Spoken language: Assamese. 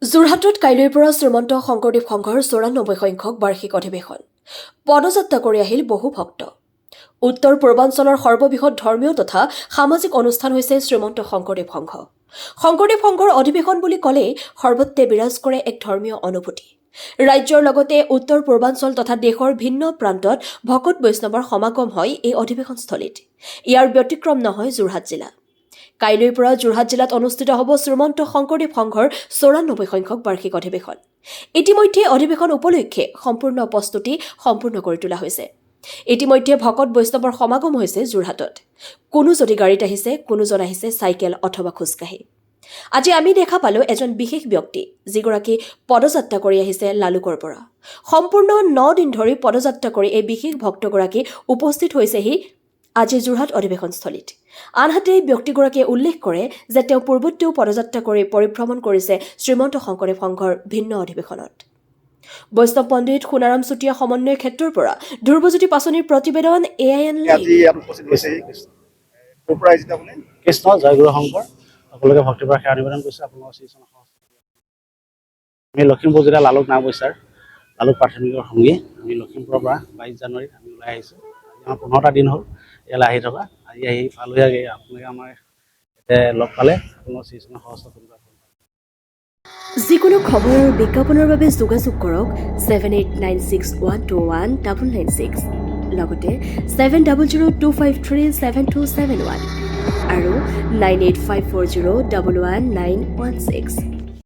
যোৰহাটত কাইলৈৰ পৰা শ্ৰীমন্ত শংকৰদেৱ সংঘৰ ৯৪ সংখ্যক বাৰ্ষিক অধিৱেশন পদযাত্ৰা কৰি আহিল বহু ভক্ত। উত্তৰ পূৰ্বাঞ্চলৰ সৰ্ববৃহৎ ধৰ্মীয় তথা সামাজিক অনুষ্ঠান হৈছে শ্ৰীমন্ত শংকৰদেৱ সংঘ। শংকৰদেৱ সংঘৰ অধিৱেশন বুলি ক'লেই সৰ্বত্ৰে বিৰাজ কৰে এক ধৰ্মীয় অনুভূতি। ৰাজ্যৰ লগতে উত্তৰ পূৰ্বাঞ্চল তথা দেশৰ ভিন্ন প্ৰান্তত ভকত বৈষ্ণৱৰ সমাগম হয় এই অধিৱেশনস্থলীত। ইয়াৰ ব্যতিক্ৰম নহয় যোৰহাট জিলা। কাইলৈৰ পৰা যোৰহাট জিলাত অনুষ্ঠিত হ'ব শ্ৰীমন্ত শংকৰদেৱ সংঘৰ ৯৪ সংখ্যক বাৰ্ষিক অধিৱেশন। ইতিমধ্যে অধিৱেশন উপলক্ষে সম্পূৰ্ণ প্ৰস্তুতি সম্পূৰ্ণ কৰি তোলা হৈছে। ইতিমধ্যে ভকত বৈষ্ণৱৰ সমাগম হৈছে যোৰহাটত। কোনো যদি গাড়ীত আহিছে, কোনোজন আহিছে চাইকেল অথবা খোজকাঢ়ি। আজি আমি দেখা পালোঁ এজন বিশেষ ব্যক্তি, যিগৰাকী পদযাত্ৰা কৰি আহিছে লালুকৰ পৰা। সম্পূৰ্ণ ৯ দিন ধৰি পদযাত্ৰা কৰি এই বিশেষ ভক্তগৰাকী উপস্থিত হৈছেহি আজি যোৰহাট অধিৱেশনস্থলীত। আনহাতে এই ব্যক্তিগৰাকীয়ে উল্লেখ কৰে যে তেওঁ পূৰ্বতেও পদযাত্ৰা কৰি পৰিভ্ৰমণ কৰিছে শ্ৰীমন্ত শংকৰদেৱ সংঘৰ ভিন্ন অধিৱেশনত। বৈষ্ণৱ পণ্ডিত সোণাৰাম চুতীয়া সমন্বয় ক্ষেত্ৰৰ পৰা ধ্ৰুৱজ্যোতি পাচনিৰ প্ৰতিবেদন AIN কৃষ্ণ জয়গুৰু শংকৰ সকলোকে ভক্তিৰ সেৱা নিবেদন কৰিছোঁ। আপোনালোকৰ শ্ৰীচৰণ আমি লখিমপুৰ জিলা লালুক নাওবৈচাৰ লালুক প্ৰাথমিকৰ সংগী। আমি লখিমপুৰৰ পৰা 22 জানুৱাৰীত আমি ওলাই আহিছোঁ। আজি আমাৰ 15টা দিন হ'ল ইয়ালৈ আহি থকা। আজি আহি পালোহি, আপোনালোকে আমাৰ ইয়াতে লগ পালে। আপোনালোকৰ শ্ৰীচৰণ সহস্ৰ যিকোনো খবৰ আৰু বিজ্ঞাপনৰ বাবে যোগাযোগ কৰক 7896121996 লগতে 7002537271 আৰু 9854011916।